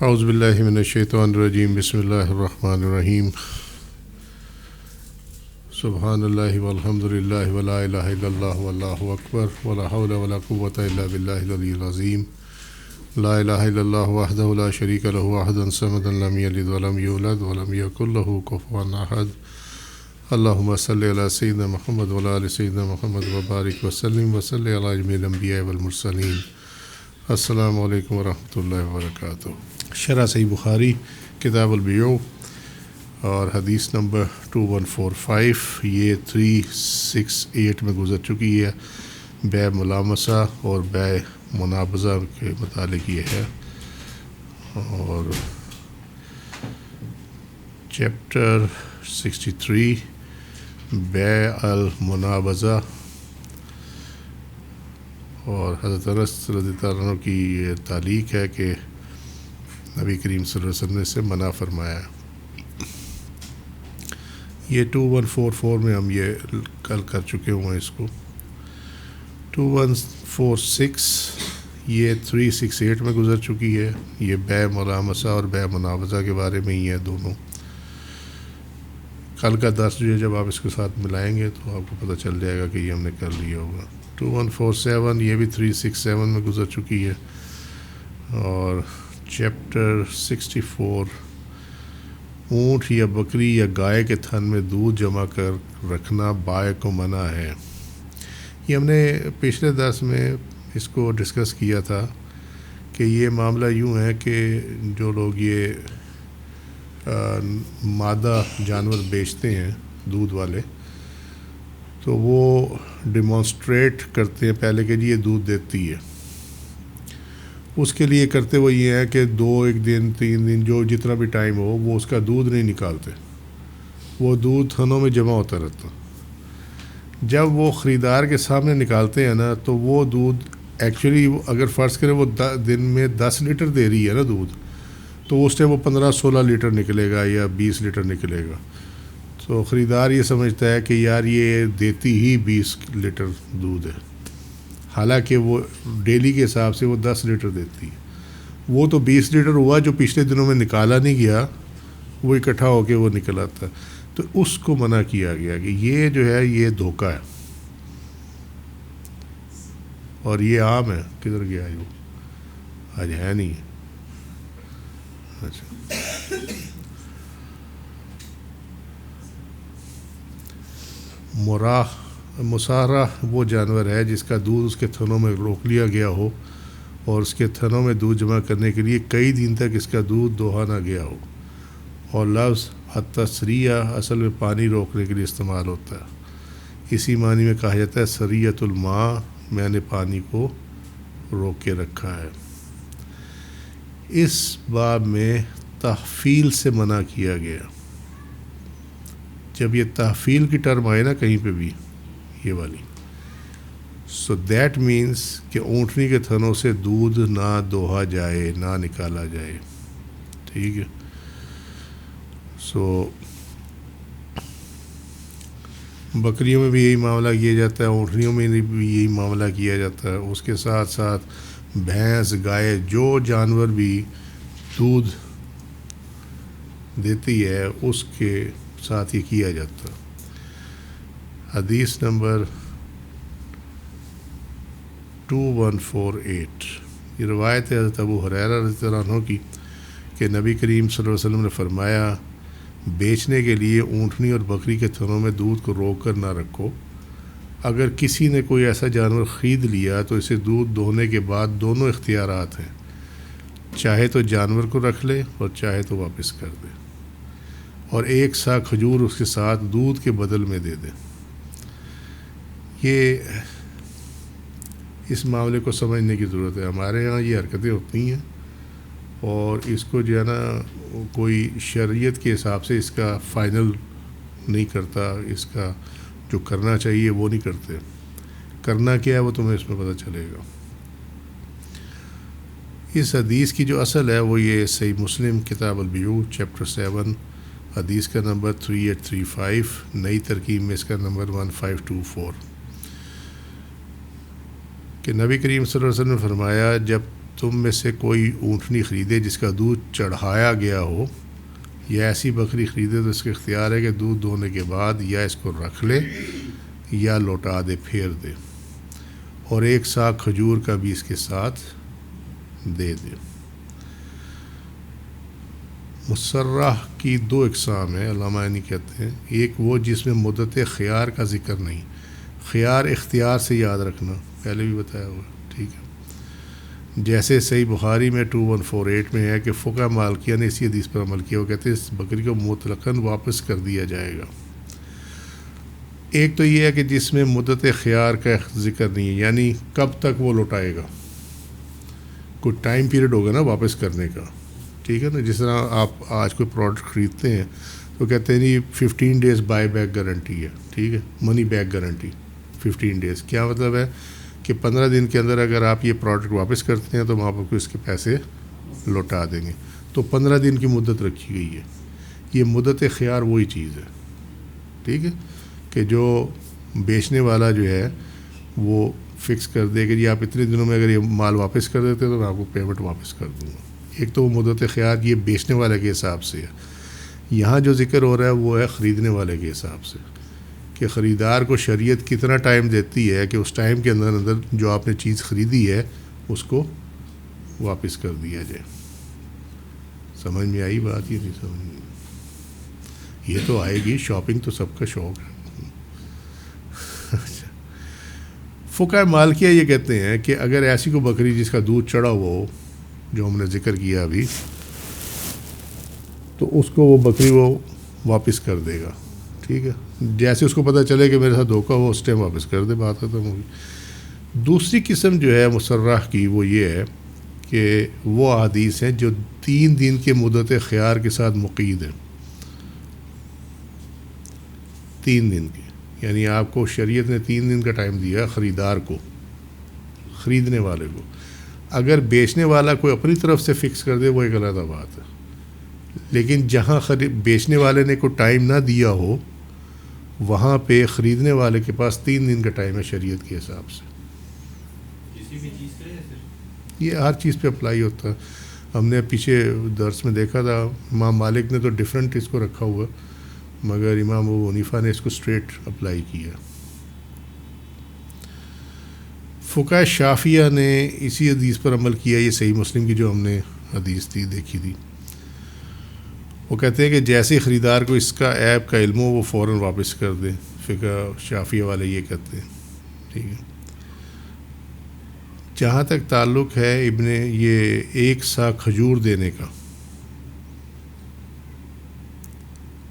اعوذ باللہ من الشیطان الرجیم بسم اللہ الرحمن الرحیم سبحان اللہ والحمد للہ ولا الہ الا اللہ واللہ اکبر ولا حول ولا قوة الا باللہ العلی العظیم لا الہ الا اللہ وحدہ لا شریک لہ احد صمد لم یلد ولم یولد ولم یکن لہ کفوا احد اللہم صلی علی سیدنا محمد وعلی آل سیدنا محمد وبارک وسلم وصلی علی جمیع الانبیاء والمرسلین۔ السلام علیکم ورحمۃ اللہ وبرکاتہ۔ شرح صحیح بخاری کتاب البیوع اور حدیث نمبر 2145 یہ 368 میں گزر چکی ہے۔ بیع ملامسہ اور بیع منابضہ کے متعلق یہ ہے، اور چیپٹر 63 بیع المنابضہ، اور حضرت انس رضی اللہ عنہ کی یہ تعلیق ہے کہ نبی کریم صلی اللہ علیہ وسلم نے اسے منع فرمایا۔ یہ 2144 میں ہم یہ کل کر چکے ہوئے ہیں اس کو۔ 2146 یہ 368 میں گزر چکی ہے۔ یہ بیع ملامسہ اور بیع منابضہ کے بارے میں ہی ہے دونوں۔ کل کا درس جو ہے جب آپ اس کے ساتھ ملائیں گے تو آپ کو پتہ چل جائے گا کہ یہ ہم نے کر لیا ہوگا۔ 2147 یہ بھی 367 میں گزر چکی ہے، اور چیپٹر 64 اونٹ یا بکری یا گائے کے تھن میں دودھ جمع کر رکھنا بائع کو منع ہے۔ یہ ہم نے پچھلے درس میں اس کو ڈسکس کیا تھا کہ یہ معاملہ یوں ہے کہ جو لوگ یہ مادہ جانور بیچتے ہیں دودھ والے، تو وہ ڈیمانسٹریٹ کرتے ہیں پہلے کہ جی یہ دودھ دیتی ہے۔ اس کے لیے کرتے وہ یہ ہے کہ 1 دن 3 دن جو جتنا بھی ٹائم ہو وہ اس کا دودھ نہیں نکالتے، وہ دودھ تھنوں میں جمع ہوتا رہتا۔ جب وہ خریدار کے سامنے نکالتے ہیں نا تو وہ دودھ ایکچولی اگر فرض کریں وہ دن میں 10 لیٹر دے رہی ہے نا دودھ، تو اس ٹائم وہ 15-16 لیٹر نکلے گا یا 20 لیٹر نکلے گا۔ تو خریدار یہ سمجھتا ہے کہ یار یہ دیتی ہی 20 لیٹر دودھ ہے، حالانکہ وہ ڈیلی کے حساب سے وہ 10 لیٹر دیتی ہے۔ وہ تو 20 لیٹر ہوا جو پچھلے دنوں میں نکالا نہیں گیا، وہ اکٹھا ہو کے وہ نکل آتا ہے۔ تو اس کو منع کیا گیا کہ یہ جو ہے یہ دھوکہ ہے، اور یہ عام ہے۔ کدھر گیا ہے وہ؟ آج ہے نہیں۔ اچھا، مسارہ وہ جانور ہے جس کا دودھ اس کے تھنوں میں روک لیا گیا ہو اور اس کے تھنوں میں دودھ جمع کرنے کے لیے کئی دن تک اس کا دودھ دوہا نہ گیا ہو، اور لفظ التسریہ اصل میں پانی روکنے کے لیے استعمال ہوتا ہے۔ اسی معنی میں کہا جاتا ہے سریۃ الماء، میں نے پانی کو روک کے رکھا ہے۔ اس باب میں تحفیل سے منع کیا گیا۔ جب یہ تحفیل کی ٹرم آئے نا کہیں پہ بھی، یہ والی، سو دیٹ مینس کہ اونٹنی کے تھنوں سے دودھ نہ دوہا جائے، نہ نکالا جائے، ٹھیک ہے۔ سو بکریوں میں بھی یہی معاملہ کیا جاتا ہے، اونٹنیوں میں بھی یہی معاملہ کیا جاتا ہے۔ اس کے ساتھ ساتھ بھینس، گائے، جو جانور بھی دودھ دیتی ہے اس کے ساتھ یہ کیا جاتا ہے۔ حدیث نمبر 2148 یہ روایت ہے حضرت ابو ہریرہ رضی اللہ عنہ کی کہ نبی کریم صلی اللہ علیہ وسلم نے فرمایا، بیچنے کے لیے اونٹنی اور بکری کے تھنوں میں دودھ کو روک کر نہ رکھو۔ اگر کسی نے کوئی ایسا جانور خرید لیا تو اسے دودھ دوہنے کے بعد دونوں اختیارات ہیں، چاہے تو جانور کو رکھ لے اور چاہے تو واپس کر دے، اور 1 سا کھجور اس کے ساتھ دودھ کے بدل میں دے دے۔ یہ اس معاملے کو سمجھنے کی ضرورت ہے۔ ہمارے ہاں یہ حرکتیں ہوتی ہیں، اور اس کو جو ہے نا کوئی شریعت کے حساب سے اس کا فائنل نہیں کرتا، اس کا جو کرنا چاہیے وہ نہیں کرتے۔ کرنا کیا ہے وہ تمہیں اس میں پتہ چلے گا۔ اس حدیث کی جو اصل ہے وہ یہ صحیح مسلم کتاب البیوع چیپٹر 7 حدیث کا نمبر 3835، نئی ترکیب میں اس کا نمبر 1524، کہ نبی کریم صلی اللہ علیہ وسلم نے فرمایا، جب تم میں سے کوئی اونٹنی خریدے جس کا دودھ چڑھایا گیا ہو، یا ایسی بکری خریدے تو اس کا اختیار ہے کہ دودھ دونے کے بعد یا اس کو رکھ لے یا لوٹا دے، پھیر دے، اور 1 سا کھجور کا بھی اس کے ساتھ دے دے۔ مسرح کی 2 اقسام ہیں، علامہ عینی کہتے ہیں۔ ایک وہ جس میں مدت خیار کا ذکر نہیں، خیار اختیار سے یاد رکھنا، پہلے بھی بتایا ہوا، ٹھیک ہے، جیسے صحیح بخاری میں 2148 میں ہے کہ فقہ مالکیہ نے اسی حدیث پر عمل کیا، وہ کہتے ہیں اس بکری کو مطلقاً واپس کر دیا جائے گا۔ ایک تو یہ ہے کہ جس میں مدت خیار کا ذکر نہیں ہے، یعنی کب تک وہ لوٹائے گا، کوئی ٹائم پیریڈ ہوگا نا واپس کرنے کا، ٹھیک ہے نا۔ جس طرح آپ آج کوئی پروڈکٹ خریدتے ہیں تو کہتے ہیں جی 15 ڈیز بائی بیک گارنٹی ہے، ٹھیک ہے، منی بیک گارنٹی 15 ڈیز، کیا مطلب ہے کہ 15 دن کے اندر اگر آپ یہ پروڈکٹ واپس کرتے ہیں تو ہم آپ کو اس کے پیسے لوٹا دیں گے، تو 15 دن کی مدت رکھی گئی ہے۔ یہ مدت خیار وہی چیز ہے، ٹھیک ہے، کہ جو بیچنے والا جو ہے وہ فکس کر دے کہ جی آپ اتنے دنوں میں اگر یہ مال واپس کر دیتے تو میں آپ کو پیمنٹ واپس کر دوں گا۔ ایک تو وہ مدت خیار یہ بیچنے والے کے حساب سے ہے، یہاں جو ذکر ہو رہا ہے وہ ہے خریدنے والے کے حساب سے، کہ خریدار کو شریعت کتنا ٹائم دیتی ہے کہ اس ٹائم کے اندر اندر جو آپ نے چیز خریدی ہے اس کو واپس کر دیا جائے۔ سمجھ میں آئی بات؟ یہ نہیں سمجھ میں، یہ تو آئے گی، شاپنگ تو سب کا شوق ہے۔ فقہ مالکیہ یہ کہتے ہیں کہ اگر ایسی کو بکری جس کا دودھ چڑھا ہوا ہو، جو ہم نے ذکر کیا ابھی، تو اس کو وہ بکری وہ واپس کر دے گا، ٹھیک ہے، جیسے اس کو پتہ چلے کہ میرے ساتھ دھوکہ ہو اس ٹائم واپس کر دے، بات ختم ہوگی۔ دوسری قسم جو ہے مسرح کی وہ یہ ہے کہ وہ احادیث ہیں جو 3 دن کے مدت خیار کے ساتھ مقید ہیں، 3 دن کے، یعنی آپ کو شریعت نے 3 دن کا ٹائم دیا خریدار کو، خریدنے والے کو۔ اگر بیچنے والا کوئی اپنی طرف سے فکس کر دے وہ ایک علیحدہ بات ہے، لیکن جہاں بیچنے والے نے کوئی ٹائم نہ دیا ہو وہاں پہ خریدنے والے کے پاس 3 دن کا ٹائم ہے شریعت کے حساب سے۔ کسی بھی چیز پہ ہے سر؟ یہ ہر چیز پہ اپلائی ہوتا ہے۔ ہم نے پیچھے درس میں دیکھا تھا، امام مالک نے تو ڈیفرنٹ اس کو رکھا ہوا، مگر امام ابو حنیفہ نے اس کو اسٹریٹ اپلائی کیا۔ فقہ شافعیہ نے اسی حدیث پر عمل کیا، یہ صحیح مسلم کی جو ہم نے حدیث تھی دیکھی تھی، وہ کہتے ہیں کہ جیسے خریدار کو اس کا عیب کا علم ہو وہ فوراً واپس کر دے، فقہ شافعیہ والے یہ کہتے ہیں، ٹھیک ہے۔ جہاں تک تعلق ہے ابن یہ 1 سا کھجور دینے کا،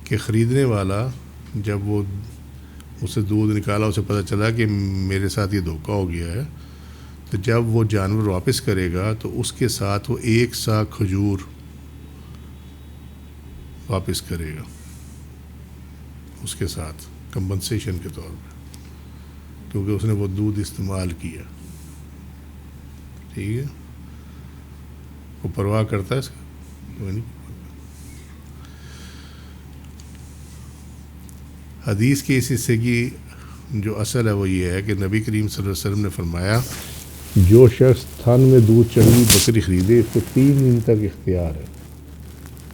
کہ خریدنے والا جب وہ اسے دودھ نکالا اسے پتہ چلا کہ میرے ساتھ یہ دھوکہ ہو گیا ہے، تو جب وہ جانور واپس کرے گا تو اس کے ساتھ وہ 1 سا کھجور واپس کرے گا، اس کے ساتھ کمپنسیشن کے طور پہ، کیونکہ اس نے وہ دودھ استعمال کیا، ٹھیک ہے۔ وہ پرواہ کرتا ہے اس کا؟ حدیث کے اس حصے کی جو اصل ہے وہ یہ ہے کہ نبی کریم صلی اللہ علیہ وسلم نے فرمایا جو شخص تھن میں دودھ چڑھی بکری خریدے اس کو 3 دن تک اختیار ہے،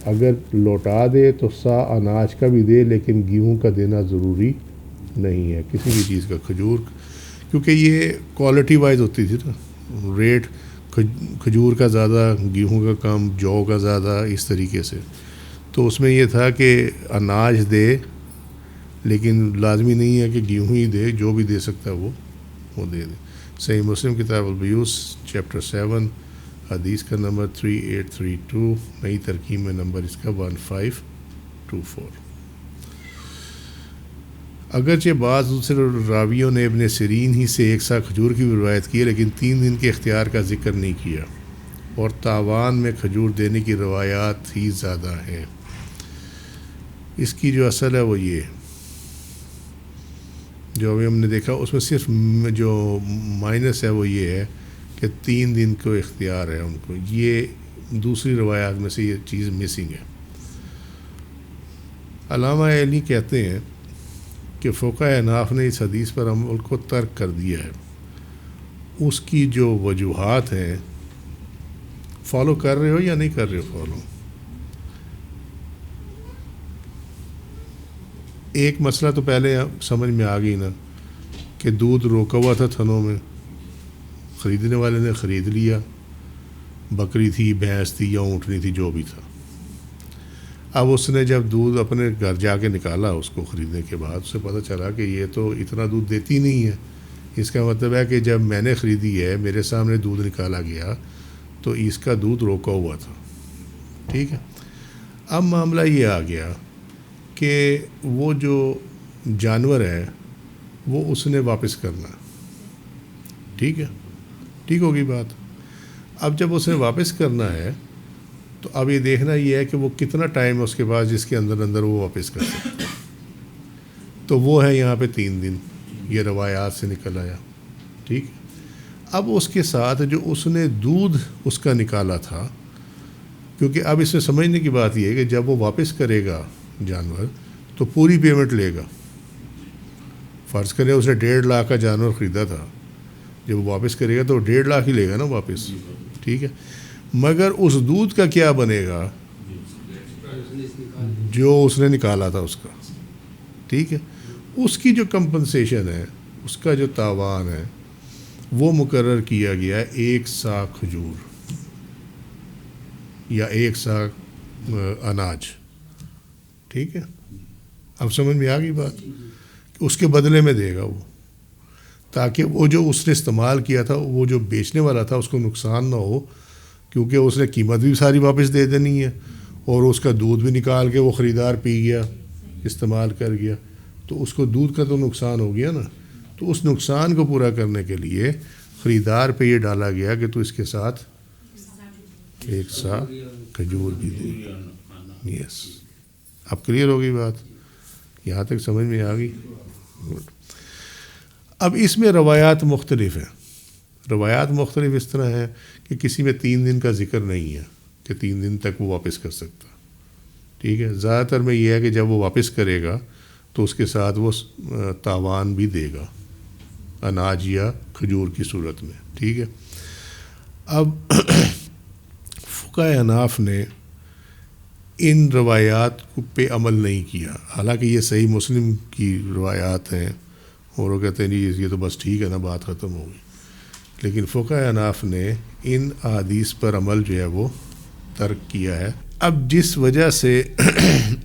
اگر لوٹا دے تو سا اناج کا بھی دے لیکن گیہوں کا دینا ضروری نہیں ہے، کسی بھی چیز کا، کھجور، کیونکہ یہ کوالٹی وائز ہوتی تھی نا، ریٹ کھجور کا زیادہ، گیہوں کا کم، جو کا زیادہ، اس طریقے سے، تو اس میں یہ تھا کہ اناج دے لیکن لازمی نہیں ہے کہ گیہوں ہی دے، جو بھی دے سکتا ہے وہ دے دے۔ صحیح مسلم کتاب البیوس چیپٹر 7 حدیث کا نمبر 3832، نئی ترکیب میں نمبر اس کا 1524۔ اگرچہ بعض دوسرے راویوں نے ابن سیرین ہی سے 1 سا کھجور کی بھی روایت کی ہے، لیکن 3 دن کے اختیار کا ذکر نہیں کیا، اور تاوان میں کھجور دینے کی روایات ہی زیادہ ہیں۔ اس کی جو اصل ہے وہ یہ ہے، جو ابھی ہم نے دیکھا اس میں صرف جو مائنس ہے وہ یہ ہے کہ 3 دن کو اختیار ہے ان کو، یہ دوسری روایات میں سے یہ چیز مسنگ ہے۔ علامہ عینی کہتے ہیں کہ فقہ احناف نے اس حدیث پر عمل کو ترک کر دیا ہے، اس کی جو وجوہات ہیں فالو کر رہے ہو یا نہیں کر رہے ہو فالو؟ ایک مسئلہ تو پہلے سمجھ میں آ گئی نا کہ دودھ روکا ہوا تھا تھنوں میں، خریدنے والے نے خرید لیا، بکری تھی، بھینس تھی یا اونٹنی تھی، جو بھی تھا. اب اس نے جب دودھ اپنے گھر جا کے نکالا اس کو خریدنے کے بعد، اسے پتہ چلا کہ یہ تو اتنا دودھ دیتی نہیں ہے. اس کا مطلب ہے کہ جب میں نے خریدی ہے، میرے سامنے دودھ نکالا گیا تو اس کا دودھ روکا ہوا تھا. ٹھیک ہے. اب معاملہ یہ آ گیا کہ وہ جو جانور ہے وہ اس نے واپس کرنا. ٹھیک ہے، ٹھیک ہوگی بات. اب جب اس نے واپس کرنا ہے تو اب یہ دیکھنا یہ ہے کہ وہ کتنا ٹائم ہے اس کے پاس جس کے اندر وہ واپس کر سکتا ہے. تو وہ ہے یہاں پہ 3 دن، یہ روایات سے نکل آیا. ٹھیک. اب اس کے ساتھ جو اس نے دودھ اس کا نکالا تھا، کیونکہ اب اس میں سمجھنے کی بات یہ ہے کہ جب وہ واپس کرے گا جانور تو پوری پیمنٹ لے گا. فرض کریں اس نے 1.5 لاکھ کا جانور خریدا تھا، جب وہ واپس کرے گا تو 1.5 لاکھ ہی لے گا نا واپس. ٹھیک ہے. مگر اس دودھ کا کیا بنے گا جو اس نے نکالا تھا اس کا. ٹھیک ہے. اس کی جو کمپنسیشن ہے، اس کا جو تاوان ہے، وہ مقرر کیا گیا ہے 1 سا کھجور یا 1 سا اناج. ٹھیک ہے. اب سمجھ میں آ گئی بات. اس کے بدلے میں دے گا وہ، تاکہ وہ جو اس نے استعمال کیا تھا، وہ جو بیچنے والا تھا اس کو نقصان نہ ہو، کیونکہ اس نے قیمت بھی ساری واپس دے دینی ہے اور اس کا دودھ بھی نکال کے وہ خریدار پی گیا، استعمال کر گیا، تو اس کو دودھ کا تو نقصان ہو گیا نا. تو اس نقصان کو پورا کرنے کے لیے خریدار پہ یہ ڈالا گیا کہ تو اس کے ساتھ 1 سا کھجور بھی دے. یس. اب کلیئر ہو گئی بات؟ یہاں تک سمجھ میں آ گئی؟ اب اس میں روایات مختلف ہیں. روایات مختلف اس طرح ہیں کہ کسی میں 3 دن کا ذکر نہیں ہے کہ 3 دن تک وہ واپس کر سکتا. ٹھیک ہے. زیادہ تر میں یہ ہے کہ جب وہ واپس کرے گا تو اس کے ساتھ وہ تاوان بھی دے گا، اناج یا کھجور کی صورت میں. ٹھیک ہے. اب فقہائے احناف نے ان روایات پہ عمل نہیں کیا، حالانکہ یہ صحیح مسلم کی روایات ہیں اور وہ کہتے ہیں جی یہ تو بس ٹھیک ہے نا، بات ختم ہو گئی. لیکن فقہائے احناف نے ان احادیث پر عمل جو ہے وہ ترک کیا ہے. اب جس وجہ سے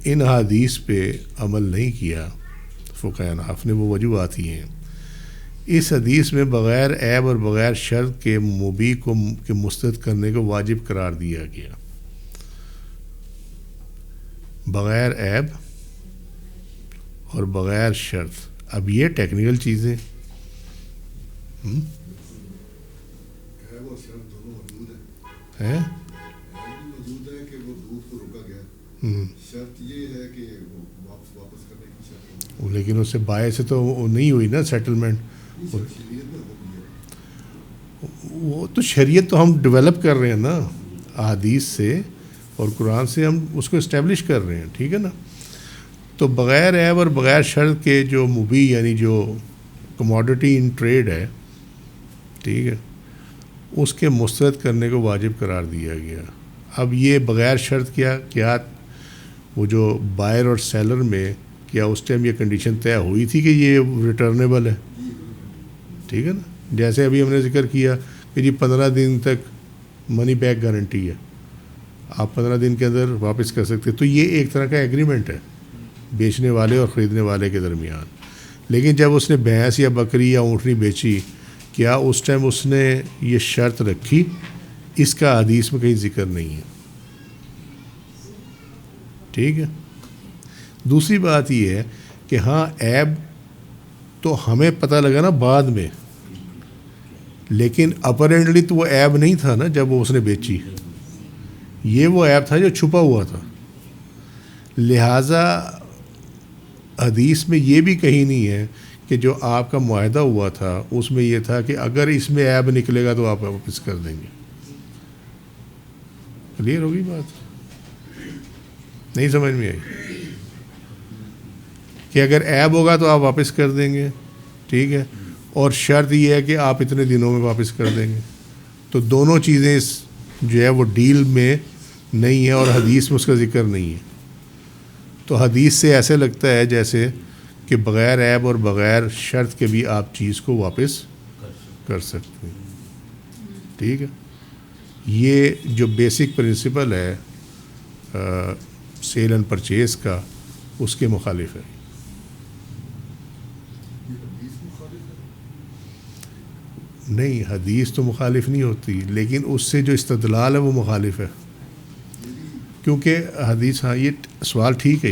ان احادیث پہ عمل نہیں کیا فقہائے احناف نے، وہ وجوہات ہی ہیں. اس حدیث میں بغیر عیب اور بغیر شرط کے مبیح کو مسترد کرنے کو واجب قرار دیا گیا. بغیر عیب اور بغیر شرط. اب یہ ٹیکنیکل چیزیں ہیں. لیکن اس سے باعث سے تو نہیں ہوئی نا سیٹلمنٹ. وہ تو شریعت تو ہم ڈیولپ کر رہے ہیں نا احادیث سے اور قرآن سے، ہم اس کو اسٹیبلش کر رہے ہیں. ٹھیک ہے نا. تو بغیر عیب اور بغیر شرط کے جو مبیح یعنی جو کموڈٹی ان ٹریڈ ہے، ٹھیک ہے، اس کے مسترد کرنے کو واجب قرار دیا گیا. اب یہ بغیر شرط کیا وہ جو بائر اور سیلر میں کیا اس ٹائم یہ کنڈیشن طے ہوئی تھی کہ یہ ریٹرنیبل ہے؟ ٹھیک ہے نا. جیسے ابھی ہم نے ذکر کیا کہ جی 15 دن تک منی بیک گارنٹی ہے، آپ 15 دن کے اندر واپس کر سکتے. تو یہ ایک طرح کا ایگریمنٹ ہے بیچنے والے اور خریدنے والے کے درمیان. لیکن جب اس نے بھینس یا بکری یا اونٹنی بیچی، کیا اس ٹائم اس نے یہ شرط رکھی؟ اس کا حدیث میں کہیں ذکر نہیں ہے. ٹھیک ہے. دوسری بات یہ ہے کہ ہاں عیب تو ہمیں پتہ لگا نا بعد میں، لیکن اپرینٹلی تو وہ عیب نہیں تھا نا جب وہ اس نے بیچی. یہ وہ عیب تھا جو چھپا ہوا تھا. لہٰذا حدیث میں یہ بھی کہیں نہیں ہے کہ جو آپ کا معاہدہ ہوا تھا اس میں یہ تھا کہ اگر اس میں عیب نکلے گا تو آپ واپس کر دیں گے. کلیئر ہوگی بات؟ نہیں سمجھ میں آئی کہ اگر عیب ہوگا تو آپ واپس کر دیں گے. ٹھیک ہے. اور شرط یہ ہے کہ آپ اتنے دنوں میں واپس کر دیں گے. تو دونوں چیزیں اس جو ہے وہ ڈیل میں نہیں ہے اور حدیث میں اس کا ذکر نہیں ہے. تو حدیث سے ایسے لگتا ہے جیسے کہ بغیر عیب اور بغیر شرط کے بھی آپ چیز کو واپس کر سکتے ہیں. ٹھیک ہے, یہ جو بیسک پرنسپل ہے سیل اینڈ پرچیز کا, اس کے مخالف ہے. نہیں, حدیث تو مخالف نہیں ہوتی, لیکن اس سے جو استدلال ہے وہ مخالف ہے. کیونکہ حدیث, ہاں یہ سوال ٹھیک ہے,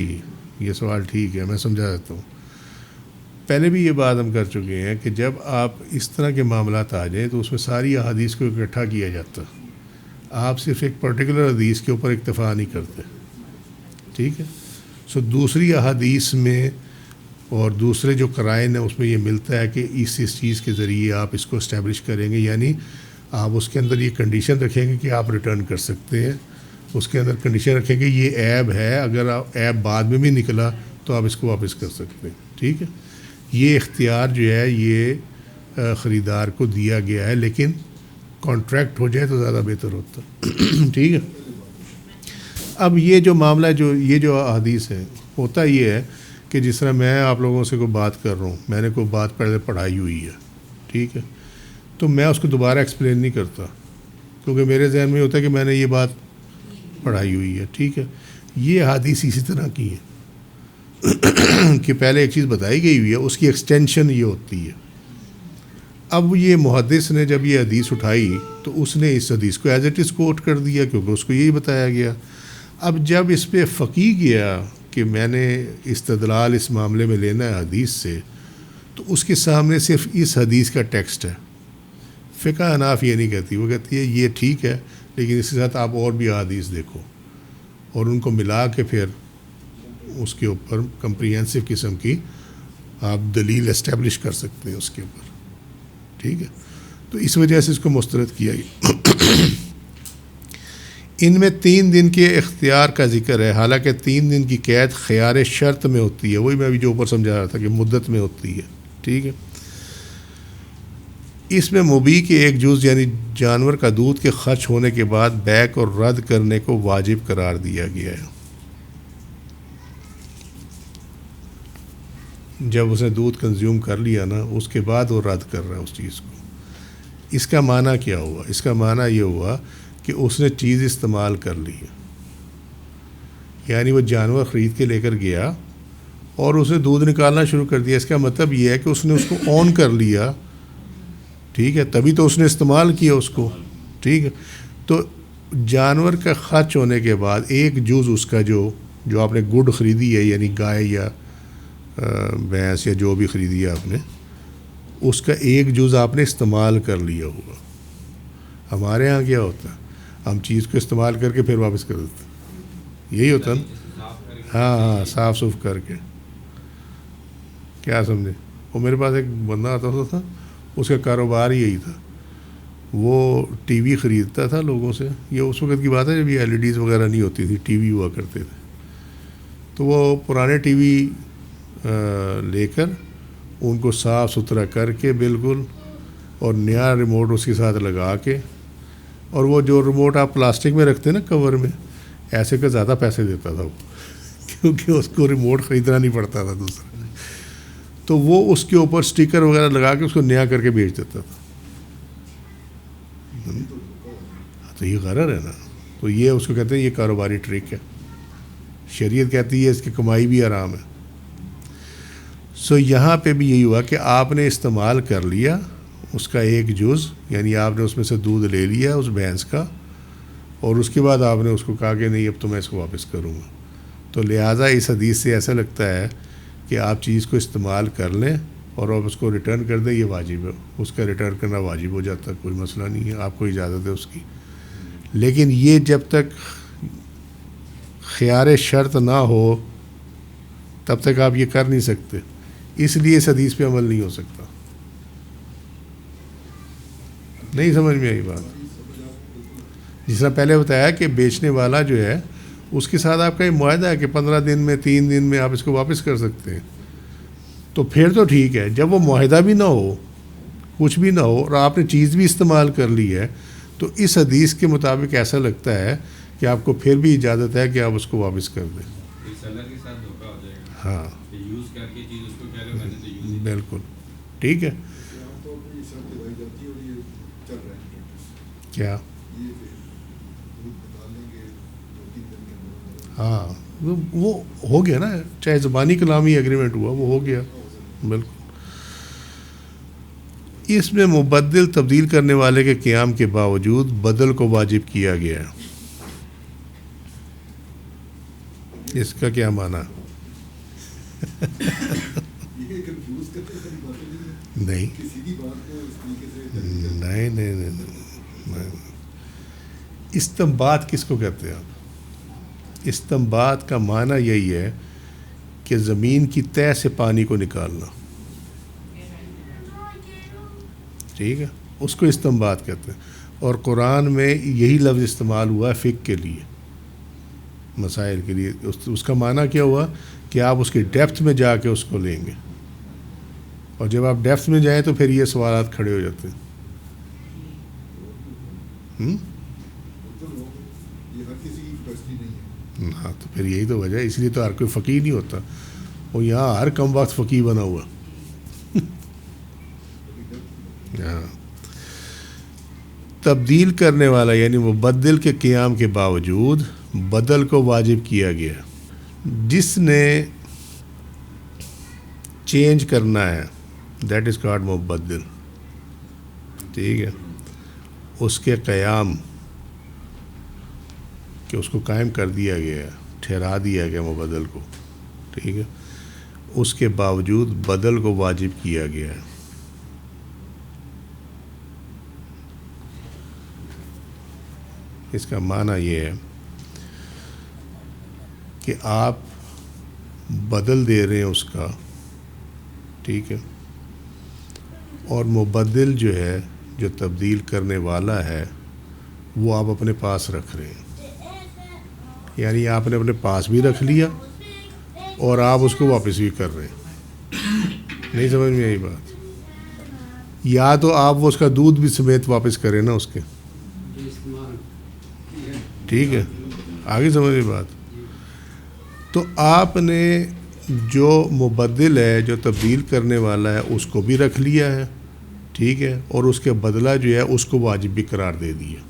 یہ سوال ٹھیک ہے, میں سمجھا دیتا ہوں. پہلے بھی یہ بات ہم کر چکے ہیں کہ جب آپ اس طرح کے معاملات آ جائیں تو اس میں ساری احادیث کو اکٹھا کیا جاتا. آپ صرف ایک پرٹیکولر حدیث کے اوپر اکتفا نہیں کرتے. ٹھیک ہے, سو دوسری احادیث میں اور دوسرے جو قرائن ہیں اس میں یہ ملتا ہے کہ اس چیز کے ذریعے آپ اس کو اسٹیبلش کریں گے, یعنی آپ اس کے اندر یہ کنڈیشن رکھیں گے کہ آپ ریٹرن کر سکتے ہیں. اس کے اندر کنڈیشن رکھیں گے یہ عیب ہے, اگر آپ عیب بعد میں بھی نکلا تو آپ اس کو واپس کر سکتے ہیں. ٹھیک ہے, یہ اختیار جو ہے یہ خریدار کو دیا گیا ہے, لیکن کانٹریکٹ ہو جائے تو زیادہ بہتر ہوتا. ٹھیک ہے, اب یہ جو معاملہ یہ جو احادیث ہے, ہوتا یہ ہے کہ جس طرح میں آپ لوگوں سے کوئی بات کر رہا ہوں, میں نے کوئی بات پہلے پڑھائی ہوئی ہے, ٹھیک ہے, تو میں اس کو دوبارہ ایکسپلین نہیں کرتا کیونکہ میرے ذہن میں ہوتا ہے کہ میں نے یہ بات پڑھائی ہوئی ہے. ٹھیک ہے, یہ حدیث اسی طرح کی ہے کہ پہلے ایک چیز بتائی گئی ہوئی ہے, اس کی ایکسٹینشن یہ ہوتی ہے. اب یہ محدث نے جب یہ حدیث اٹھائی تو اس نے اس حدیث کو ایز اٹ از کوٹ کر دیا کیونکہ اس کو یہی بتایا گیا. اب جب اس پہ فقیہ گیا کہ میں نے استدلال اس معاملے میں لینا ہے حدیث سے, تو اس کے سامنے صرف اس حدیث کا ٹیکسٹ ہے. فقہ حناف یہ نہیں کہتی, وہ کہتی ہے یہ ٹھیک ہے لیکن اس کے ساتھ آپ اور بھی احادیث دیکھو اور ان کو ملا کے پھر اس کے اوپر کمپریہنسو قسم کی آپ دلیل اسٹیبلش کر سکتے ہیں اس کے اوپر. ٹھیک ہے, تو اس وجہ سے اس کو مسترد کیا گیا. ان میں 3 دن کے اختیار کا ذکر ہے, حالانکہ 3 دن کی قید خیار شرط میں ہوتی ہے. وہی میں ابھی جو اوپر سمجھا رہا تھا کہ مدت میں ہوتی ہے. ٹھیک ہے, اس میں مبیح کے ایک جز یعنی جانور کا دودھ کے خرچ ہونے کے بعد بیک اور رد کرنے کو واجب قرار دیا گیا ہے. جب اس نے دودھ کنزیوم کر لیا نا, اس کے بعد وہ رد کر رہا ہے اس چیز کو. اس کا معنی کیا ہوا؟ اس کا معنی یہ ہوا کہ اس نے چیز استعمال کر لی ہے, یعنی وہ جانور خرید کے لے کر گیا اور اس نے دودھ نکالنا شروع کر دیا. اس کا مطلب یہ ہے کہ اس نے اس کو آن کر لیا. ٹھیک ہے, تبھی تو اس نے استعمال کیا اس کو. ٹھیک ہے, تو جانور کا خرچ ہونے کے بعد ایک جز اس کا جو آپ نے گڈ خریدی ہے, یعنی گائے یا بھینس یا جو بھی خریدی ہے آپ نے, اس کا ایک جز آپ نے استعمال کر لیا ہوگا. ہمارے ہاں کیا ہوتا ہے, ہم چیز کو استعمال کر کے پھر واپس کر دیتے ہیں. یہی ہوتا نا. ہاں, صاف صوف کر کے. کیا سمجھے؟ وہ میرے پاس ایک بندہ آتا تھا, اس کا کاروبار ہی یہی تھا. وہ ٹی وی خریدتا تھا لوگوں سے. یہ اس وقت کی بات ہے جب یہ LEDs وغیرہ نہیں ہوتی تھی, ٹی وی ہوا کرتے تھے. تو وہ پرانے ٹی وی لے کر ان کو صاف ستھرا کر کے بالکل, اور نیا ریموٹ اس کے ساتھ لگا کے, اور وہ جو ریموٹ آپ پلاسٹک میں رکھتے ہیں نا کور میں, ایسے کا زیادہ پیسے دیتا تھا وہ, کیونکہ اس کو ریموٹ خریدنا نہیں پڑتا تھا دوسرا. تو وہ اس کے اوپر سٹیکر وغیرہ لگا کے اس کو نیا کر کے بیچ دیتا تھا. تو یہ غرر ہے نا. تو یہ اس کو کہتے ہیں یہ کاروباری ٹرک ہے. شریعت کہتی ہے اس کی کمائی بھی حرام ہے. سو یہاں پہ بھی یہی ہوا کہ آپ نے استعمال کر لیا اس کا ایک جز, یعنی آپ نے اس میں سے دودھ لے لیا اس بھینس کا, اور اس کے بعد آپ نے اس کو کہا کہ نہیں اب تو میں اس کو واپس کروں گا. تو لہٰذا اس حدیث سے ایسا لگتا ہے کہ آپ چیز کو استعمال کر لیں اور آپ اس کو ریٹرن کر دیں, یہ واجب ہے. اس کا ریٹرن کرنا واجب ہو جاتا ہے, کوئی مسئلہ نہیں ہے, آپ کو اجازت ہے اس کی. لیکن یہ جب تک خیار شرط نہ ہو تب تک آپ یہ کر نہیں سکتے. اس لیے اس حدیث پہ عمل نہیں ہو سکتا. نہیں سمجھ میں آئی بات؟ جس طرح پہلے بتایا کہ بیچنے والا جو ہے اس کے ساتھ آپ کا یہ معاہدہ ہے کہ 15 دن میں 3 دن میں آپ اس کو واپس کر سکتے ہیں, تو پھر تو ٹھیک ہے. جب وہ معاہدہ بھی نہ ہو, کچھ بھی نہ ہو, اور آپ نے چیز بھی استعمال کر لی ہے, تو اس حدیث کے مطابق ایسا لگتا ہے کہ آپ کو پھر بھی اجازت ہے کہ آپ اس کو واپس کر دیں. سیلر کے ساتھ دھوکہ ہو جائے گا. ہاں یوز کر کے چیز اس کو کہہ رہے میں نے تو یوز بالکل ٹھیک ہے. کیا ہاں وہ ہو گیا نا, چاہے زبانی کلامی ایگریمنٹ ہوا وہ ہو گیا بالکل. اس میں مبدل تبدیل کرنے والے کے قیام کے باوجود بدل کو واجب کیا گیا ہے. اس کا کیا معنی؟ نہیں نہیں نہیں نہیں, استنباط کس کو کہتے ہیں آپ؟ استنباط کا معنی یہی ہے کہ زمین کی تہ سے پانی کو نکالنا, ٹھیک ہے, اس کو استنباط کہتے ہیں. اور قرآن میں یہی لفظ استعمال ہوا ہے فقہ کے لیے, مسائل کے لیے. اس کا معنی کیا ہوا کہ آپ اس کی ڈیپتھ میں جا کے اس کو لیں گے, اور جب آپ ڈیپتھ میں جائیں تو پھر یہ سوالات کھڑے ہو جاتے ہیں. ہاں تو پھر یہی تو وجہ ہے, اس لیے تو ہر کوئی فقیہ نہیں ہوتا, وہ یہاں ہر کم وقت فقیہ بنا ہوا. ہاں, تبدیل کرنے والا یعنی مبدل کے قیام کے باوجود بدل کو واجب کیا گیا. جس نے چینج کرنا ہے دیٹ از کالڈ مبدل, ٹھیک ہے. اس کے قیام کہ اس کو قائم کر دیا گیا, ٹھہرا دیا گیا مبدل کو, ٹھیک ہے, اس کے باوجود بدل کو واجب کیا گیا ہے. اس کا معنی یہ ہے کہ آپ بدل دے رہے ہیں اس کا, ٹھیک ہے, اور مبدل جو ہے جو تبدیل کرنے والا ہے وہ آپ اپنے پاس رکھ رہے ہیں. یعنی آپ نے اپنے پاس بھی رکھ لیا اور آپ اس کو واپس بھی کر رہے ہیں. نہیں سمجھ میں آئی بات؟ یا تو آپ وہ اس کا دودھ بھی سمیت واپس کریں نا اس کے, ٹھیک ہے, آگے سمجھ میں بات. تو آپ نے جو مبدل ہے جو تبدیل کرنے والا ہے اس کو بھی رکھ لیا ہے, ٹھیک ہے, اور اس کے بدلہ جو ہے اس کو واجب بھی قرار دے دیا.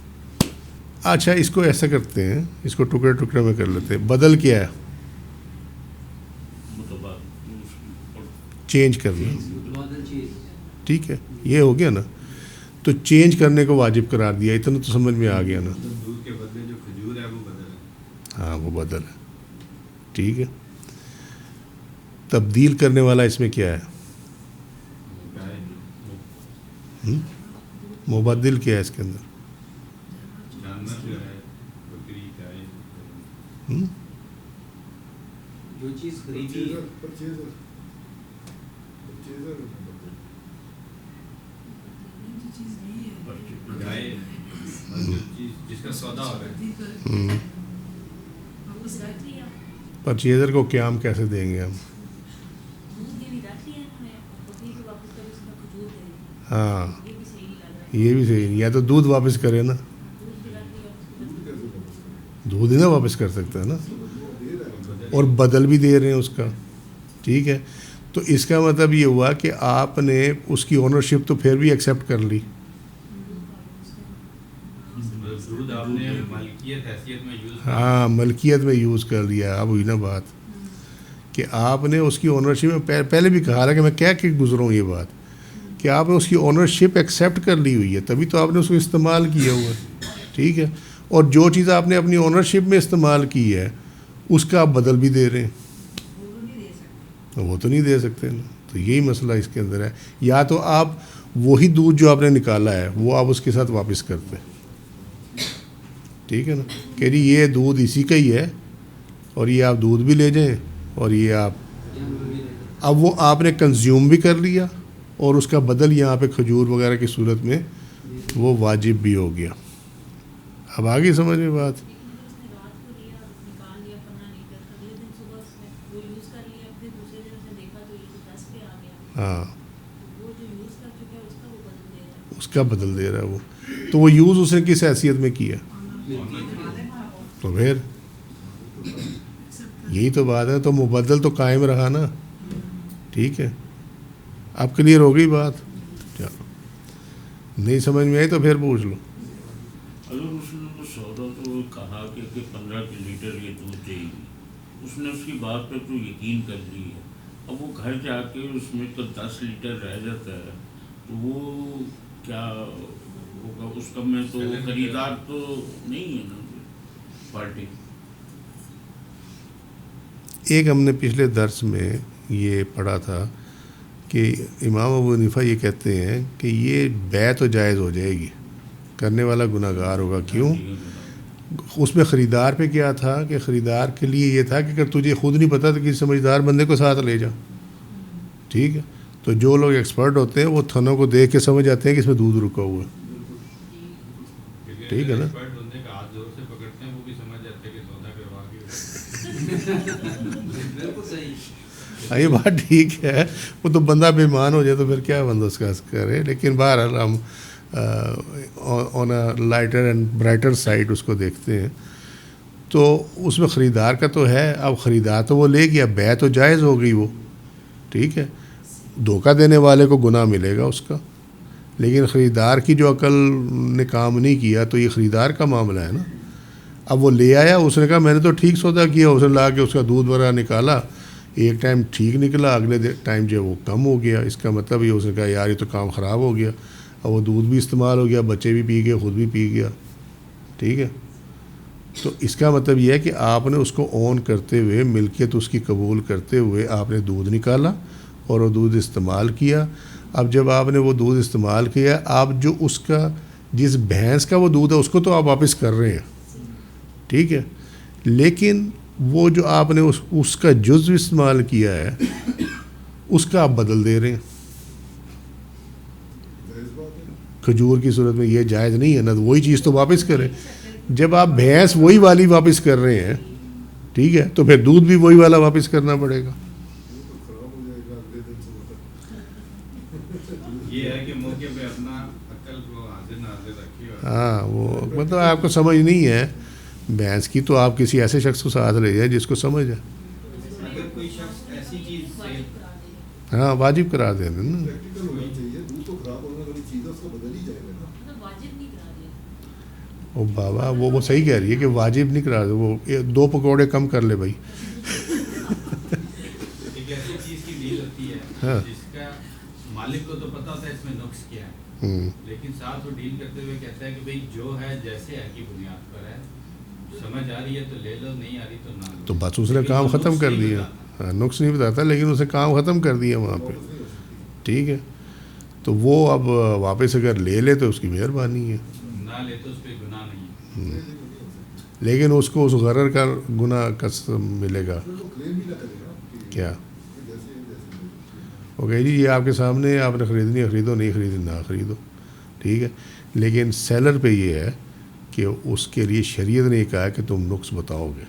اچھا اس کو ایسا کرتے ہیں, اس کو ٹکڑے ٹکڑے میں کر لیتے ہیں. بدل کیا ہے؟ چینج کرنا, ٹھیک ہے, یہ ہو گیا نا. تو چینج کرنے کو واجب قرار دیا, اتنا تو سمجھ میں آ گیا نا. دودھ کے بدلے جو کھجور ہے وہ بدل ہے. ہاں وہ بدل ہے, ٹھیک ہے. تبدیل کرنے والا اس میں کیا ہے؟ مبدل کیا ہے اس کے اندر؟ جانور جو ہے بکری گائے, جو چیز خریدی گائے, جس کا سودا ہو رہا ہے. پرچیزر کو قیام کیسے دیں گے ہم؟ ہاں یہ بھی صحیح نہیں, یا تو دودھ واپس کرے نا, دودھ ہی نہ واپس کر سکتا ہے نا, اور بدل بھی دے رہے ہیں اس کا, ٹھیک ہے. تو اس کا مطلب یہ ہوا کہ آپ نے اس کی اونرشپ تو پھر بھی ایکسیپٹ کر لی. دودھ آپ نے ملکیت حیثیت میں یوز, ہاں ملکیت میں یوز کر لیا. اب ہوئی نا بات کہ آپ نے اس کی اونرشپ میں پہلے بھی کہا رہا کہ میں کیا کہ گزروں یہ بات کہ آپ نے اس کی اونرشپ ایکسیپٹ کر لی ہوئی ہے, تبھی تو آپ نے اس کو استعمال کیا ہوا ہے, ٹھیک ہے. اور جو چیز آپ نے اپنی اونرشپ میں استعمال کی ہے اس کا آپ بدل بھی دے رہے ہیں, وہ تو نہیں دے سکتے نا. تو یہی مسئلہ اس کے اندر ہے. یا تو آپ وہی دودھ جو آپ نے نکالا ہے وہ آپ اس کے ساتھ واپس کرتے ہیں, ٹھیک ہے نا, کہ جی یہ دودھ اسی کا ہی ہے اور یہ آپ دودھ بھی لے جائیں, اور یہ آپ اب وہ آپ نے کنزیوم بھی کر لیا اور اس کا بدل یہاں پہ کھجور وغیرہ کی صورت میں وہ واجب بھی ہو گیا. اب آگے سمجھ میں بات. ہاں اس کا بدل دے رہا ہے وہ. تو وہ یوز اس نے کس حیثیت میں کیا؟ تو پھر یہی تو بات ہے. تو مبدل تو قائم رہا نا. ٹھیک ہے, اب کلیئر ہو گئی بات؟ چلو, نہیں سمجھ میں آئی تو پھر پوچھ لو. اگر اس نے تو سودا تو کہا کہ 15 لیٹر یہ دودھ دے گی, اس نے اس کی بات پہ تو یقین کر لی ہے. اب وہ گھر جا کے اس میں تو 10 لیٹر رہ جاتا ہے, تو وہ کیا ہوگا اس کا؟ میں تو خریدار تو نہیں ہے نا پارٹی. ایک ہم نے پچھلے درس میں یہ پڑھا تھا کہ امام ابو حنیفہ یہ کہتے ہیں کہ یہ بیع تو جائز ہو جائے گی, کرنے والا گناہ گار ہوگا. کیوں؟ اس میں خریدار پہ کیا تھا کہ خریدار کے لیے یہ تھا کہ اگر تجھے خود نہیں پتہ تو کسی سمجھدار بندے کو ساتھ لے جا. ٹھیک ہے, تو جو لوگ ایکسپرٹ ہوتے ہیں وہ تھنوں کو دیکھ کے سمجھ جاتے ہیں کہ اس میں دودھ رکا ہوا ہے. ٹھیک ہے نا. بندے کا ہاتھ زور سے پکڑتے ہیں وہ بھی سمجھ جاتے ہیں کہ سودا کروا کے. بالکل صحیح. یہ بات ٹھیک ہے, وہ تو بندہ بیمان ہو جائے تو پھر کیا بندہ اس کا کرے. لیکن بہرحال ہم آن اے لائٹر اینڈ برائٹر سائڈ اس کو دیکھتے ہیں. تو اس میں خریدار کا تو ہے. اب خریدار تو وہ لے گیا, بیع تو جائز ہو گئی وہ. ٹھیک ہے, دھوکہ دینے والے کو گناہ ملے گا اس کا, لیکن خریدار کی جو عقل نے کام نہیں کیا تو یہ خریدار کا معاملہ ہے نا. اب وہ لے آیا, اس نے کہا میں نے تو ٹھیک سودا کیا, اس نے لا کے اس کا دودھ بھرا نکالا, ایک ٹائم ٹھیک نکلا, اگلے ٹائم جو وہ کم ہو گیا. اس کا مطلب یہ اس نے کہا یار یہ تو کام خراب ہو گیا. اب وہ دودھ بھی استعمال ہو گیا, بچے بھی پی گئے, خود بھی پی گیا. ٹھیک ہے, تو اس کا مطلب یہ ہے کہ آپ نے اس کو اون کرتے ہوئے, ملکیت اس کی قبول کرتے ہوئے آپ نے دودھ نکالا اور وہ دودھ استعمال کیا. اب جب آپ نے وہ دودھ استعمال کیا, آپ جو اس کا جس بھینس کا وہ دودھ ہے اس کو تو آپ واپس کر رہے ہیں. ٹھیک ہے, لیکن وہ جو آپ نے اس کا جزو استعمال کیا ہے اس کا آپ بدل دے رہے ہیں. کھجور کی صورت میں یہ جائز نہیں ہے نا, تو وہی چیز تو واپس کریں. جب آپ بھینس وہی والی واپس کر رہے ہیں, ٹھیک ہے, تو پھر دودھ بھی وہی والا واپس کرنا پڑے گا. یہ ہے کہ موقع پہ اپنا عقل کو حاضر ناظر رکھیے. ہاں, وہ مطلب آپ کو سمجھ نہیں ہے بھینس کی, تو آپ کسی ایسے شخص کو ساتھ لے جائیں جس کو سمجھ ہے. اگر کوئی شخص ایسی چیز سے ہاں, واجب کرا دیں نا. او بابا, وہ صحیح کہہ رہی ہے کہ واجب نہیں کرا دے, وہ 2 پکوڑے کم کر لے بھائی. ایک ایسی چیز کی ڈیل ہوتی ہے جس کا مالک کو تو پتہ ہوتا ہے اس میں نقص کیا ہے, لیکن ساتھ وہ ڈیل کرتے ہوئے کہتا ہے کہ بھئی جو ہے جیسے ہے کی بنیاد پر ہے, سمجھ آ رہی ہے تو لے لو, نہیں آ رہی تو نہ لو. تو بس اس نے کام ختم کر دیا. ہاں, نقص نہیں بتاتا لیکن اس نے کام ختم کر دیا وہاں پہ. ٹھیک ہے, تو وہ اب واپس اگر لے لے تو اس کی مہربانی ہے, نہ لے تو اس پہ گناہ نہیں ہے. لیکن اس کو اس غرر کا گناہ کا ملے گا. کیا اوکے جی, یہ آپ کے سامنے, آپ نے خریدنی ہے خریدو, نہیں خریدنی نہ خریدو. ٹھیک ہے, لیکن سیلر پہ یہ ہے کہ اس کے لیے شریعت نے کہا کہ تم نقص بتاؤ گے.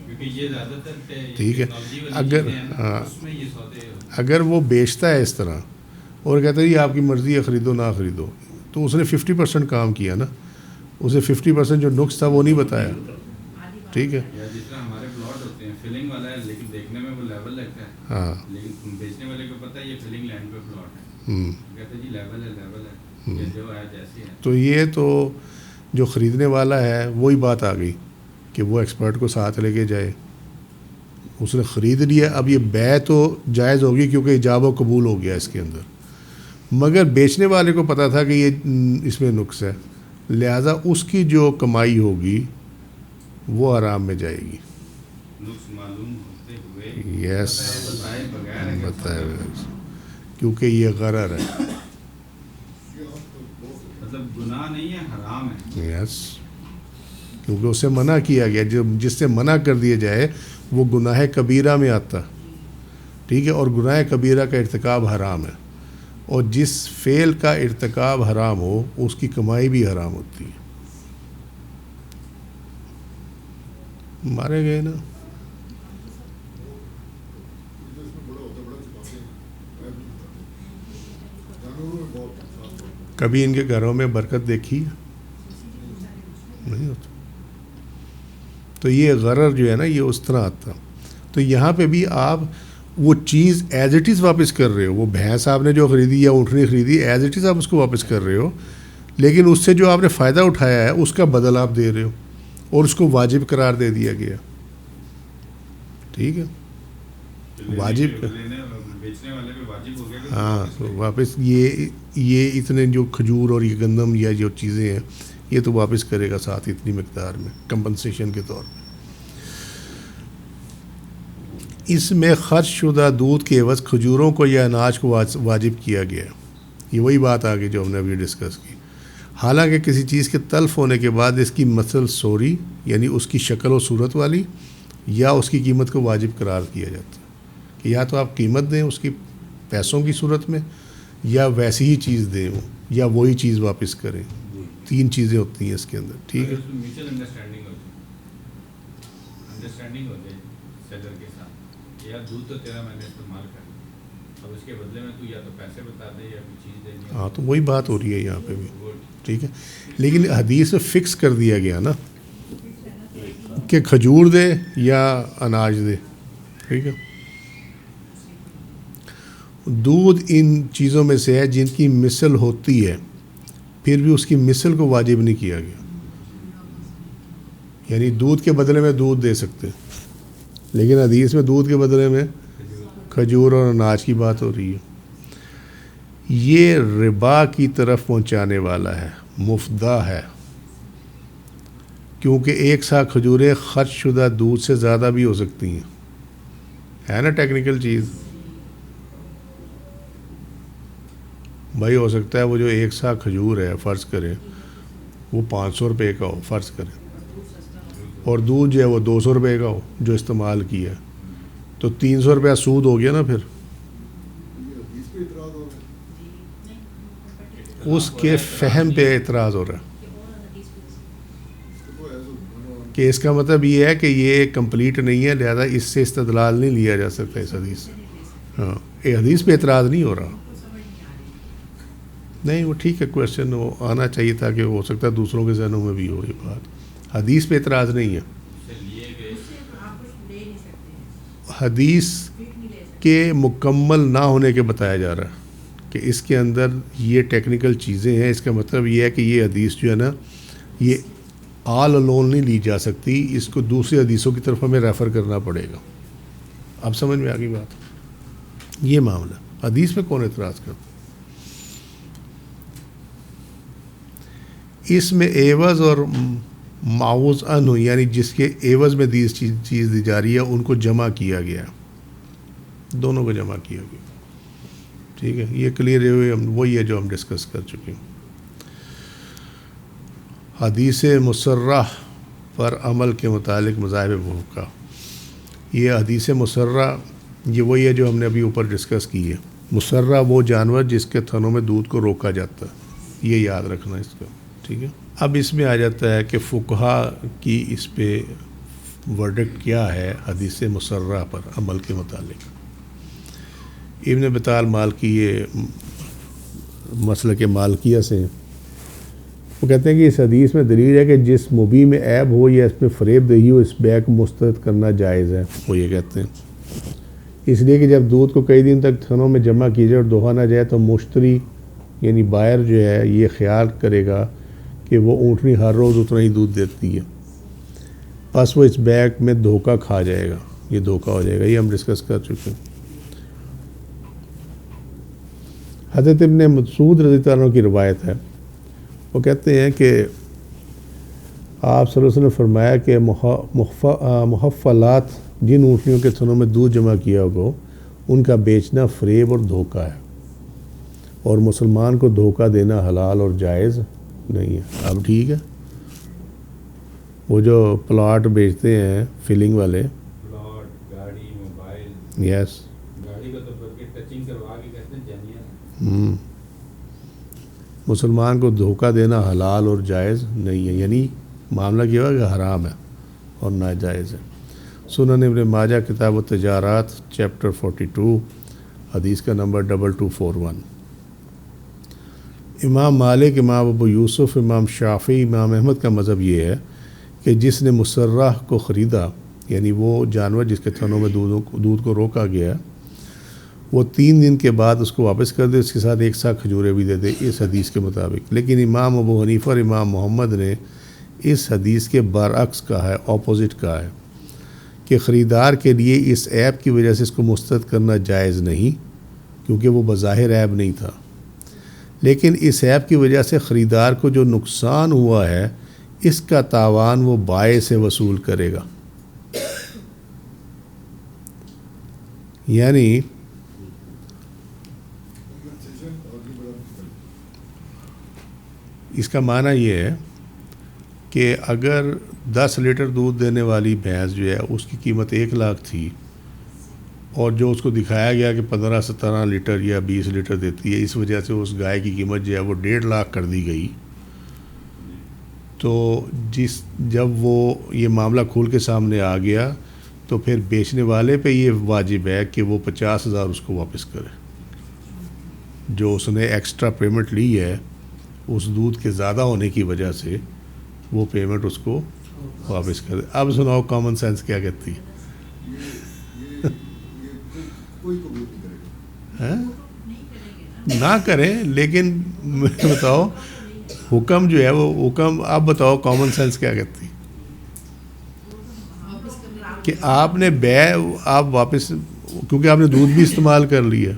کیونکہ یہ زیادہ تر ٹھیک ہے, اگر وہ بیچتا ہے اس طرح اور کہتا ہے یہ آپ کی مرضی ہے خریدو نہ خریدو, تو اس نے 50% کام کیا نا. اسے 50% جو نقص تھا وہ نہیں بتایا. ٹھیک ہے, جس طرح ہمارے پلاٹ ہوتے ہیں فلنگ والا ہے لیکن دیکھنے میں وہ لیول لگتا ہے. ہاں, لیکن بیچنے والے کو پتہ ہے یہ فلنگ لینڈ پہ پلاٹ ہے, کہتے ہیں جی لیول ہے یہ جو ہے جیسے ہے. تو یہ تو جو خریدنے والا ہے وہی بات آ گئی کہ وہ ایکسپرٹ کو ساتھ لے کے جائے. اس نے خرید لیا, اب یہ بیع تو جائز ہوگی کیونکہ ایجاب و قبول ہو گیا اس کے اندر, مگر بیچنے والے کو پتہ تھا کہ یہ اس میں نقص ہے, لہٰذا اس کی جو کمائی ہوگی وہ حرام میں جائے گی. نقص معلوم ہوتے ہوئے یس, بتائے کیونکہ یہ غرر ہے. مطلب گناہ نہیں ہے, حرام ہے. یس, کیونکہ اس سے منع کیا گیا, جس سے منع کر دیا جائے وہ گناہ کبیرہ میں آتا. ٹھیک ہے, اور گناہ کبیرہ کا ارتکاب حرام ہے, اور جس فعل کا ارتکاب حرام ہو اس کی کمائی بھی حرام ہوتی ہے. مارے گئے نا. جانوروں میں بہت کبھی ان کے گھروں میں برکت دیکھی ہے؟ نہیں ہوتا. تو یہ غرر جو ہے نا یہ اس طرح آتا. تو یہاں پہ بھی آپ وہ چیز ایز اٹ از واپس کر رہے ہو. وہ بھینس آپ نے جو خریدی یا اونٹنی خریدی ایز اٹ از آپ اس کو واپس کر رہے ہو, لیکن اس سے جو آپ نے فائدہ اٹھایا ہے اس کا بدل آپ دے رہے ہو اور اس کو واجب قرار دے دیا گیا. ٹھیک ہے, واجب بیچنے والے پہ واجب ہو گیا کہ ہاں. تو واپس یہ اتنے جو کھجور اور یہ گندم یا جو چیزیں ہیں یہ تو واپس کرے گا ساتھ اتنی مقدار میں کمپنسیشن کے طور پہ. اس میں خرچ شدہ دودھ کے عوض کھجوروں کو یا اناج کو واجب کیا گیا. یہ وہی بات آگے جو ہم نے ابھی ڈسکس کی. حالانکہ کسی چیز کے تلف ہونے کے بعد اس کی مثل سوری یعنی اس کی شکل و صورت والی یا اس کی قیمت کو واجب قرار کیا جاتا ہے کہ یا تو آپ قیمت دیں اس کی پیسوں کی صورت میں یا ویسی ہی چیز دیں یا وہی چیز واپس کریں. 3 چیزیں ہوتی ہیں اس کے اندر. ٹھیک ہے, میوچل انڈرسٹینڈنگ ہو جائے سیلر کے ساتھ, یار دودھ تو تیرا میں نے استعمال کر اب اس کے بدلے میں تو یا تو پیسے بتا دے یا کوئی چیز دے. ہاں تو وہی بات ہو رہی ہے یہاں پہ بھی. ٹھیک ہے, لیکن حدیث میں فکس کر دیا گیا نا کہ کھجور دے یا اناج دے. ٹھیک ہے, دودھ ان چیزوں میں سے ہے جن کی مثل ہوتی ہے پھر بھی اس کی مثل کو واجب نہیں کیا گیا. یعنی دودھ کے بدلے میں دودھ دے سکتے, لیکن حدیث میں دودھ کے بدلے میں کھجور اور اناج کی بات ہو رہی ہے. یہ ربا کی طرف پہنچانے والا ہے, مفدہ ہے, کیونکہ ایک سا کھجوریں خرچ شدہ دودھ سے زیادہ بھی ہو سکتی ہیں. ہے نا ٹیکنیکل چیز بھائی. ہو سکتا ہے وہ جو ایک سا کھجور ہے فرض کریں وہ 500 روپے کا ہو فرض کریں, اور دودھ جو ہے وہ 200 روپے کا ہو جو استعمال کیا ہے, تو 300 روپیہ سود ہو گیا نا. پھر اس کے فہم پہ اعتراض ہو رہا ہے کہ اس کا مطلب یہ ہے کہ یہ کمپلیٹ نہیں ہے, لہذا اس سے استدلال نہیں لیا جا سکتا اس حدیث سے. ہاں, یہ حدیث پہ اعتراض نہیں ہو رہا. نہیں وہ ٹھیک ہے, کویشچن وہ آنا چاہیے تھا کہ ہو سکتا ہے دوسروں کے ذہنوں میں بھی ہو یہ بات. حدیث پہ اعتراض نہیں ہے. حدیث کے مکمل نہ ہونے کے بتایا جا رہا ہے کہ اس کے اندر یہ ٹیکنیکل چیزیں ہیں. اس کا مطلب یہ ہے کہ یہ حدیث جو ہے نا یہ آل الون نہیں لی جا سکتی, اس کو دوسری حدیثوں کی طرف ہمیں ریفر کرنا پڑے گا. اب سمجھ میں آ گئی بات. یہ معاملہ حدیث پہ کون اعتراض کرتا؟ اس میں عوض اور معوض عنہ یعنی جس کے عوض میں چیز دی جا رہی ہے ان کو جمع کیا گیا, دونوں کو جمع کیا گیا. ٹھیک ہے, یہ کلیئر ہے, وہی ہے جو ہم ڈسکس کر چکے ہیں. حدیث مسرح پر عمل کے متعلق مذاہب فقہا. یہ حدیث مسرح یہ وہی ہے جو ہم نے ابھی اوپر ڈسکس کی ہے. مسرح وہ جانور جس کے تھنوں میں دودھ کو روکا جاتا ہے, یہ یاد رکھنا اس کا. ٹھیک ہے, اب اس میں آ جاتا ہے کہ فقہا کی اس پہ ورڈکٹ کیا ہے حدیث مسرح پر عمل کے متعلق. ابن بطال مالکی یہ مسلک مالکیہ سے وہ کہتے ہیں کہ اس حدیث میں دلیل ہے کہ جس مبی میں عیب ہو یا اس میں فریب دہی ہو اس بیع کو مسترد کرنا جائز ہے. وہ یہ کہتے ہیں اس لیے کہ جب دودھ کو کئی دن تک تھنوں میں جمع کی جائے اور دوہا نہ جائے تو مشتری یعنی بائر جو ہے یہ خیال کرے گا کہ وہ اونٹنی ہر روز اتنا ہی دودھ دیتی ہے, بس وہ اس بیع میں دھوکہ کھا جائے گا, یہ دھوکہ ہو جائے گا. یہ ہم ڈسکس کر چکے ہیں. حضرت ابن مسعود رضی اللہ عنہ کی روایت ہے, وہ کہتے ہیں کہ آپ صلی اللہ علیہ وسلم نے فرمایا کہ محفلات جن اونٹنیوں کے تھنوں میں دودھ جمع کیا ہوگا ان کا بیچنا فریب اور دھوکہ ہے, اور مسلمان کو دھوکہ دینا حلال اور جائز نہیں ہے. اب ٹھیک ہے, وہ جو پلاٹ بیچتے ہیں فیلنگ والے, پلاٹ گاڑی موبائل, یس گاڑی کو تو بلکہ ٹچنگ کروا کے کہتے ہیں جانیہ. مسلمان کو دھوکہ دینا حلال اور جائز نہیں ہے, یعنی معاملہ کیا ہوا کہ حرام ہے اور ناجائز ہے. سنن ابن ماجہ کتاب التجارات چیپٹر 42 حدیث کا نمبر 2241. امام مالک، امام ابو یوسف، امام شافعی، امام احمد کا مذہب یہ ہے کہ جس نے مسرہ کو خریدا، یعنی وہ جانور جس کے تھنوں میں دودھ کو روکا گیا، وہ 3 دن کے بعد اس کو واپس کر دے، اس کے ساتھ 1 ساق کھجوریں بھی دے دے، اس حدیث کے مطابق۔ لیکن امام ابو حنیفہ اور امام محمد نے اس حدیث کے برعکس کہا ہے، اپوزٹ کہا ہے کہ خریدار کے لیے اس عیب کی وجہ سے اس کو مسترد کرنا جائز نہیں، کیونکہ وہ بظاہر عیب نہیں تھا، لیکن اس عیب کی وجہ سے خریدار کو جو نقصان ہوا ہے اس کا تاوان وہ بائع سے وصول کرے گا۔ یعنی اس کا معنی یہ ہے کہ اگر 10 لیٹر دودھ دینے والی بھینس جو ہے اس کی قیمت 1 لاکھ تھی، اور جو اس کو دکھایا گیا کہ 15-17 لیٹر یا 20 لیٹر دیتی ہے، اس وجہ سے اس گائے کی قیمت جو ہے وہ 1.5 لاکھ کر دی گئی، تو جب وہ یہ معاملہ کھول کے سامنے آ گیا تو پھر بیچنے والے پہ یہ واجب ہے کہ وہ 50,000 اس کو واپس کرے، جو اس نے ایکسٹرا پیمنٹ لی ہے اس دودھ کے زیادہ ہونے کی وجہ سے، وہ پیمنٹ اس کو واپس کر دے۔ اب سناؤ کامن سینس کیا کہتی ہے؟ نہ کریں، لیکن بتاؤ حکم جو ہے وہ حکم، آپ بتاؤ کامن سینس کیا کہتی ہے کہ آپ نے آپ واپس، کیونکہ آپ نے دودھ بھی استعمال کر لیا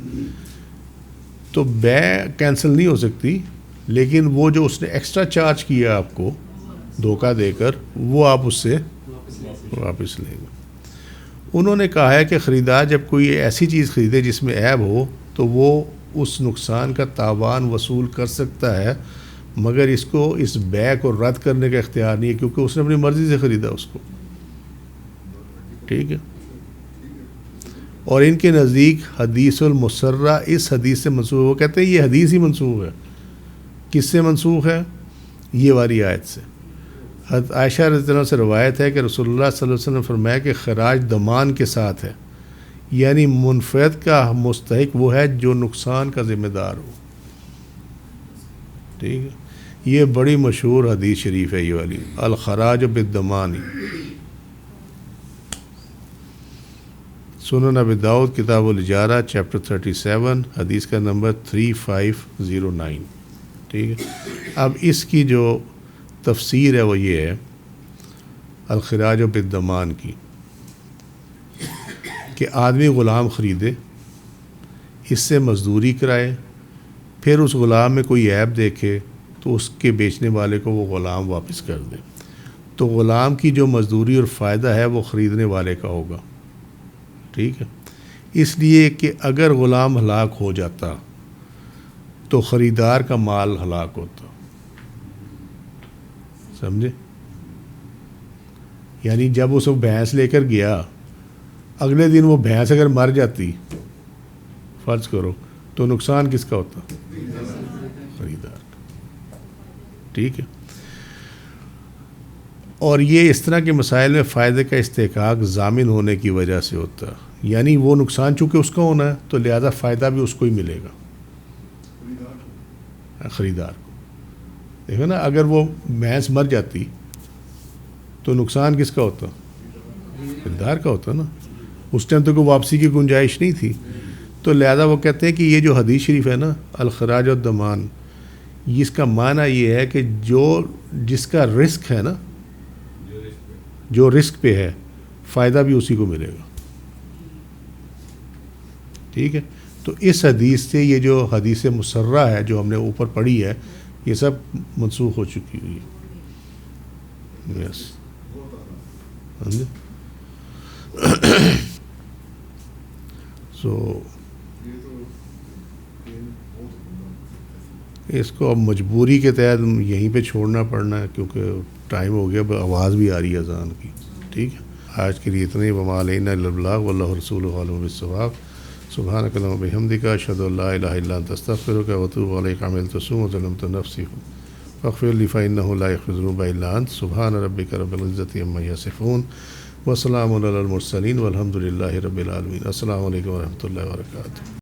تو کینسل نہیں ہو سکتی، لیکن وہ جو اس نے ایکسٹرا چارج کیا آپ کو دھوکہ دے کر، وہ آپ اس سے واپس لیں گے۔ انہوں نے کہا ہے کہ خریدار جب کوئی ایسی چیز خریدے جس میں عیب ہو تو وہ اس نقصان کا تاوان وصول کر سکتا ہے، مگر اس کو اس بیع کو رد کرنے کا اختیار نہیں ہے، کیونکہ اس نے اپنی مرضی سے خریدا اس کو، ٹھیک ہے۔ اور ان کے نزدیک حدیث المسرہ اس حدیث سے منسوخ ہے، وہ کہتے ہیں یہ حدیث ہی منسوخ ہے۔ کس سے منسوخ ہے؟ یہ والی آیت سے۔ حضرت عائشہ رضی اللہ عنہ سے روایت ہے کہ رسول اللہ صلی اللہ علیہ وسلم نے فرمایا کہ خراج ضمان کے ساتھ ہے، یعنی منفرد کا مستحق وہ ہے جو نقصان کا ذمہ دار ہو، ٹھیک ہے۔ یہ بڑی مشہور حدیث شریف ہے یہ والی، الخراج بالضمان۔ سنن ابی داؤد کتاب الاجارہ چیپٹر 37 حدیث کا نمبر 3509، ٹھیک ہے۔ اب اس کی جو تفسیر ہے وہ یہ ہے الخراج بالضمان کی، کہ آدمی غلام خریدے، اس سے مزدوری کرائے، پھر اس غلام میں کوئی عیب دیکھے تو اس کے بیچنے والے کو وہ غلام واپس کر دے، تو غلام کی جو مزدوری اور فائدہ ہے وہ خریدنے والے کا ہوگا، ٹھیک ہے۔ اس لیے کہ اگر غلام ہلاک ہو جاتا تو خریدار کا مال ہلاک ہوتا، سمجھے؟ یعنی جب اس بھینس لے کر گیا، اگلے دن وہ بھینس اگر مر جاتی فرض کرو، تو نقصان کس کا ہوتا؟ خریدار کا، ٹھیک ہے۔ اور یہ اس طرح کے مسائل میں فائدے کا استحقاق ضامن ہونے کی وجہ سے ہوتا ہے، یعنی وہ نقصان چونکہ اس کا ہونا ہے تو لہذا فائدہ بھی اس کو ہی ملے گا، خریدار کو۔ دیکھو نا، اگر وہ بھینس مر جاتی تو نقصان کس کا ہوتا؟ خریدار کا ہوتا نا، اس ٹائم تو کوئی واپسی کی گنجائش نہیں تھی، تو لہذا وہ کہتے ہیں کہ یہ جو حدیث شریف ہے نا الخراج والضمان، اس کا معنی یہ ہے کہ جس کا رسک ہے نا، جو رسک پہ ہے، فائدہ بھی اسی کو ملے گا، ٹھیک ہے۔ تو اس حدیث سے یہ جو حدیث مسرہ ہے جو ہم نے اوپر پڑھی ہے، یہ سب منسوخ ہو چکی ہوئی ہے، یس۔ سو اس کو اب مجبوری کے تحت یہیں پہ چھوڑنا پڑنا ہے، کیونکہ ٹائم ہو گیا، آواز بھی آ رہی ہے اذان کی، ٹھیک ہے۔ آج کے لیے اتنا ہی، وما علینا الا البلاغ واللہ رسولہ اعلم بالصواب۔ سبحانک اللہم وبحمدک اشہد ان لا الہ الا انت استغفرک واتوب الیک۔ عملت السوء وظلمت نفسی فاغفر لی فانہ لا یغفر الذنوب الا انت۔ سبحان ربک رب العزۃ عما یصفون وسلام علی المرسلین والحمد للہ رب العالمین۔ السلام علیکم ورحمۃ اللہ وبرکاتہ۔